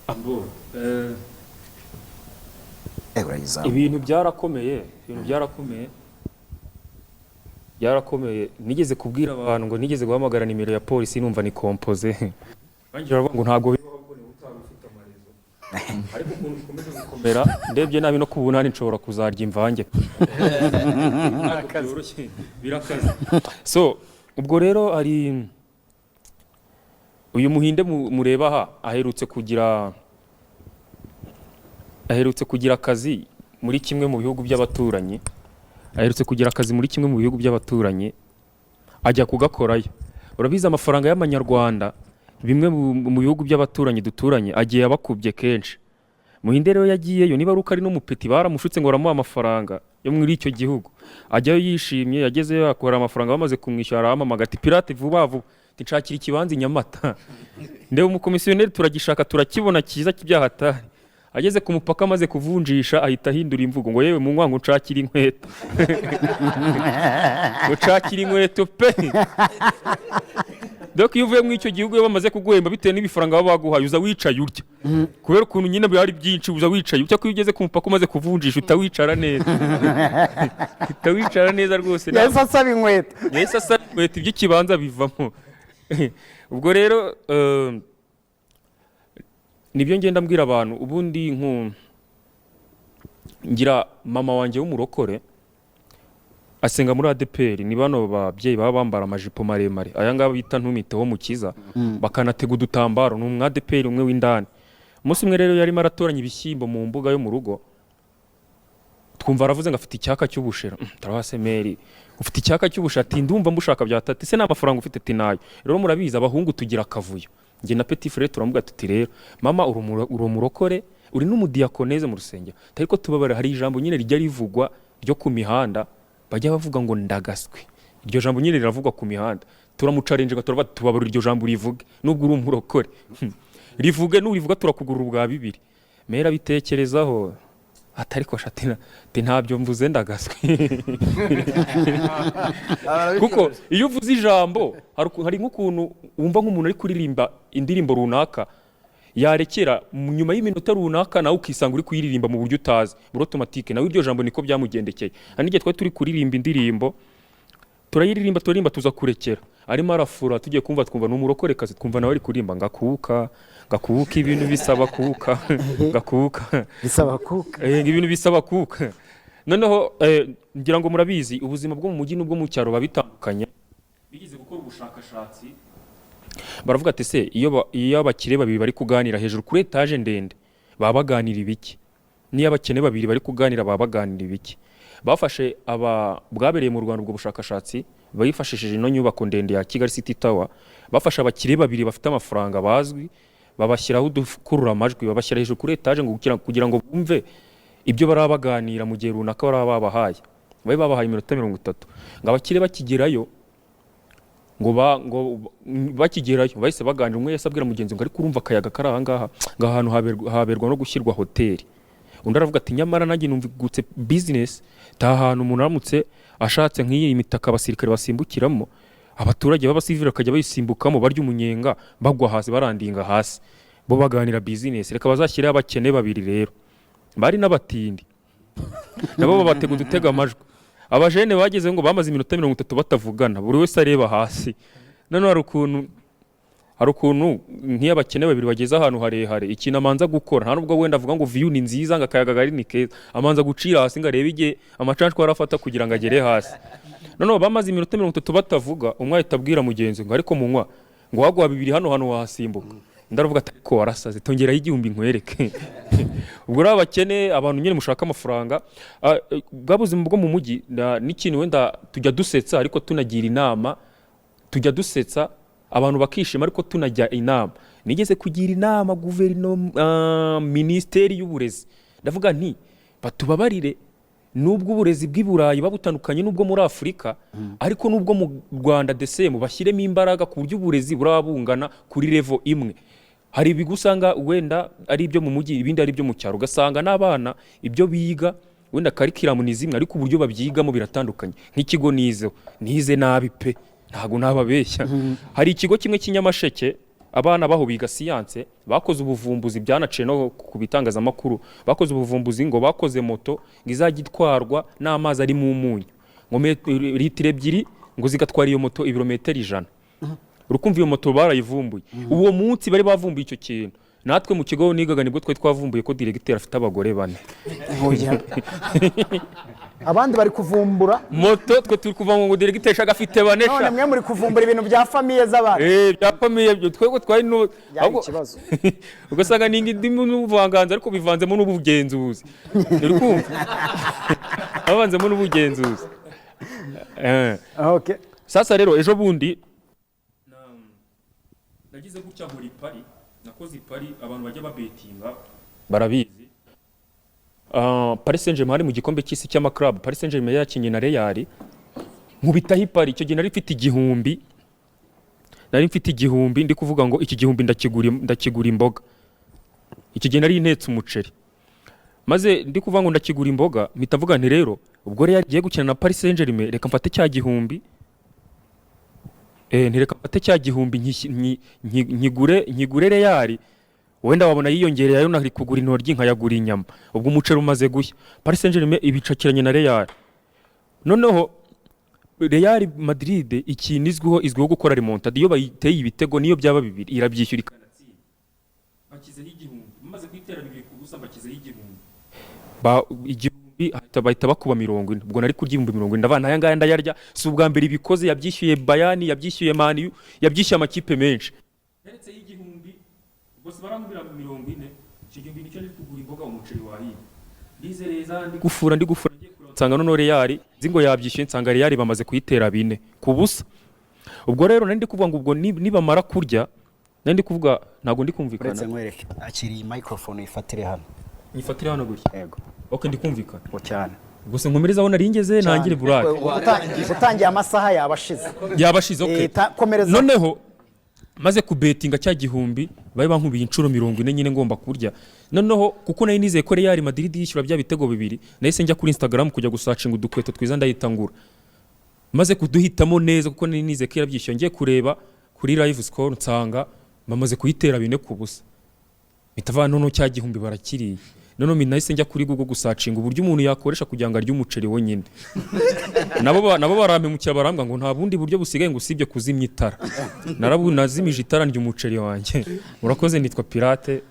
Ambo urayizamu ibintu byarakomeye nigeze kubwira abantu ngo nigeze guhamagara nimero ya polisi numva ni kompoze bangira ngo ntago bibaho ngo ni utari ufite amarezo ariko ukuntu bikomeza gukomera ndebye nabi no kubunani nshobora kuzarya imvange byoroshye birakaze so ubwo rero ari uyu muhinde mureba aha aherutse kugira akazi muri kimwe mu bihugu by'abaturanyi ajya kugakorayo urabizi amafaranga y'amanyarwanda bimwe mu bihugu by'abaturanyi duturanye agiye abakubye kenshi muhinde rero yagiyeyo niba ruko ari n'umupeti baramushutse ngo baramuha amafaranga yo muri icyo gihugu ajyayo yishimye yagezeyo akora amafaranga bamaze kumwishyura arahamamaga ati pirate vuba vuba nshakira ikibanza i Nyamata ndebe umukomisiyoneri turagishaka turakibona cyiza kibyahatari ageze ku mupaka amaze kuvunjisha ahita ahindura imvugo ngo yewe mu nkwangu nshakira inkweto nshakira inkweto pe donc iyo uvuye mu icyo gihugu bamaze kuguhemba bitewe n'ibifaranga baba baguhaye uza wicaye urya kubera ukuntu nyine byari byinshi uza wicaye urya ko iyo ugeze ku mupaka umaze kuvunjisha utawicara neza rwose yahise asaba inkweto iby'ikibanza bivamo ubwo rero nibyo ngenda mbwira abantu ubundi ngira mama wanjye w'umurokore asenga muri ADPR ni bano babyeyi baba bambara amajipo maremare aya ngaba bita ntumiteho mukiza bakanatega udutambaro ni ADPR umwe w'indani umunsi umwe rero yarimo aratoranya ibishyimbo mu mbuga yo mu rugo twumva aravuze ngo afite icyaka cy'ubushera tarabasemeri ufite icyaka cy'ubushera ati ndumva mbushaka byatati se n'amafaranga ufite ati nayo rero murabiza abahungu tugira akavuyo nge na petit frère turamuga tuti rero mama urumurokore uri n'umudiakoneze mu rusengero ariko tubabara hari ijambo nyine rijya rivugwa ryo ku mihanda bajya bavuga ngo ndagaswe iryo jambo nyine riravugwa ku mihanda turamucarinje tubabara iryo jambo rivuge nubwo uri umurokore rivuge n'urivuga turakugurura ubwa bibiri mera bitekerezaho atari ko shatina ntabyo mvuze ndagaswe kuko iyo uvuze ijambo hari nk'ukuntu wumva nk'umuntu ari kuririmba indirimbo runaka yarekera nyuma y'iminota runaka nawe ukisanga uri kuyiririmba mu buryo utazi muri automatique nawe iryo jambo niko byamugendekeye n'igihe twari turi kuririmba indirimbo turayiririmba tuza kurekera arimo arafura tugiye kumva twumva n'umurokorekazi twumva nawe ari kuririmba ngakuka ibintu bisaba kuka ngakuka bisaba kuka ibintu bisaba kuka noneho ngira ngo murabizi ubuzima bwo mu mujyi n'ubwo mu cyaro babitandukanye bigize gukora ubushakashatsi baravuga ati se iyo abakire babiri bari kuganira hejuru kuri etage ndende baba baganira ibiki niyo abakene babiri bari kuganira baba baganira ibiki bafashe bwabereye mu Rwanda ubwo bushakashatsi bayifashishije ino nyubako ndende ya Kigali City Tower bafashe abakire babiri bafite amafaranga bazwi babashyiraho udukurura amajwi babashyira hejuru kuri etage ngo kugira ngo bumve ibyo baraba baganira mu gihe runaka baraba babahaye babahaye iminota 30 ngo abakire bakigerayo ngo bakigerayo bahise baganira umwe yasabwira mugenzi ngo ariko urumva akayaga kari aha ngaha ngo ahantu haberwa no gushyirwa hoteli undi aravuga ati nyamara nanjye numvigutse business ta hantu umuntu aramutse ashatse nk'iyi mitaka abasirikare basimbukiramo abaturage b'abasivile bakajya bayisimbukamo barya umunyenga bagwa hasi barandinga hasi bo baganira business reka bazashyira abakene babiri rero bari n'abatindi nabo babatega udutega amajwi abajene bageze ngo bamaze iminota 30 batavugana buri wese areba hasi none hari ukuntu nk'iy'abakene babiri bageze ahantu harehare ikintu amanza gukora nta nubwo wenda avuga ngo view ni nziza ngo akayaga gari ni keza amanza gucira hasi ngo arebe igihe amacanshwa arafata kugira ngo agere hasi none bamaze iminota 30 batavuga umwe ahita abwira mugenzi ngo ariko munywa ngo wagwa bibiri hano wahasimbuka ndaravuga ati ko warasaze tongeraho igihumbi nkwereke ubwo rero abakene abantu nyine mushaka amafaranga bwabuzima bwo mu mujyi n'ikintu wenda tujya dusetsa ariko tunagira inama tujya dusetsa abantu bakishima ariko tunajya inama nigeze kugira inama guverinoma ministeri y'uburezi ndavuga nti batubabarire nubwo uburezi bw'iburayi babutandukanye nubwo muri Afrika ariko nubwo mu Rwanda DSM bashyiremo imbaraga ku buryo uburezi burabungana kuri level imwe hari ibigusanga wenda ari ibyo mu mujyi ibindi ari ibyo mu cyaro ugasanga n'abana ibyo biga wenda curriculum ni zimwe ariko uburyo babyigamo biratandukanye nk'ikigo nize nabi pe ntago nababeshya hari ikigo kimwe cy'inyamasheke abana baho biga siyanse bakoze ubuvumbuzi byanaciye no ku bitangazamakuru bakoze ubuvumbuzi ngo bakoze moto ngo izajya itwarwa n'amazi ari mu munyu ngo litiro 2 ngo zigatwara iyo moto ibirometero 100 urukumva iyo moto barayivumbuye uwo munsi bari bavumbuye icyo kintu natwe mu kigo nigaga nibwo twe twavumbuye ko directeur afite abagore 4 abandi bari kuvumbura moto twe turi kuva ngo directeur shaga afite 4 none mwe muri kuvumbura ibintu bya famille z'abandi bya famille byo twego twari no ikibazo ugasanga ningi ndimo n'ubuvanganza ariko bivanzemo n'ubugenzuzi uri kumva avanzemo n'ubugenzuzi okay sasa rero ejo bundi nagize gutya muri Paris nakoze Paris abantu bajya babetinga barabizi Paris Saint-Germain mu gikombe cy'isi cy'ama club Paris Saint-Germain yakinye na Real nkubitaho Paris icyo gihe nari mfite igihumbi ndi kuvuga ngo iki gihumbi ndakigura imboga icyo gihe nari intetse umuceri maze ndi kuvuga ngo ndakigura imboga mpitavuga nti rero ubwo Real yagiye gukina na Paris Saint-Germain reka mfate cya gihumbi ntireka mfate cya gihumbi nkigure Real wenda wabona yiyongereye ayo nari kugura intoryi nkayagura inyama ubwo umuceri umaze gushya Paris Saint-Germain ibicakiranye na Real noneho Real Madrid ikinizweho izwiho gukora remontada iyo bayiteye ibitego niyo byaba bibiri irabyishyura ikanatsinda bakizeho igihumbi maze kwitera bibiri ku busa bakizeho igihumbi bahita bakuba 40 ubwo nari kurya 40 abana aya ngaya ndayarya si ubwa mbere ibikoze yabyishyuye Bayani yabyishyuye Man U yabyishyuye amakipe menshi yaretse y'igihumbi bose baramubira 40 icyo gihumbi nicyo ari kugura imboga umuceri wahiye ndizereza ndi gufura ngiye nsanga none Real zingo yabyishyuye nsanga Real bamaze kuyitera 4 ku busa ubwo rero nari ndi kuvuga ngo ubwo nibamara kurya nari ndi kuvuga ntago ndi kumvikana uretse nkwereke akiri microphone ifatire hano nyifatire hano gutya yego okay ndi kumvikana cyane gusa nkomereza aho naringeze ntangire burake utangiye amasaha yabashize okay noneho maze kubetinga cya gihumbi baye bankubiye inshuro 40 nyine ngomba kurya noneho kuko nayo nizeye ko Real Madrid yishyura bya bitego bibiri nahise njya kuri Instagram kujya gusacinga udukweto twiza ndayitangura maze kuduhitamo neza kuko nari nizeye ko irabyishyuye ngiye kureba kuri live score nsanga bamaze kuyitera 4 ku busa bitava none cya gihumbi barakiriye none nahise njya kuri Google gusacinga uburyo umuntu yakoresha kugira ngo arye umuceri wonyine nabo barampemukira barambwa ngo nta bundi buryo busigaye ngo usibye kuzimya itara nazimije itara ry'umuceri wanjye urakoze nitwa Pirate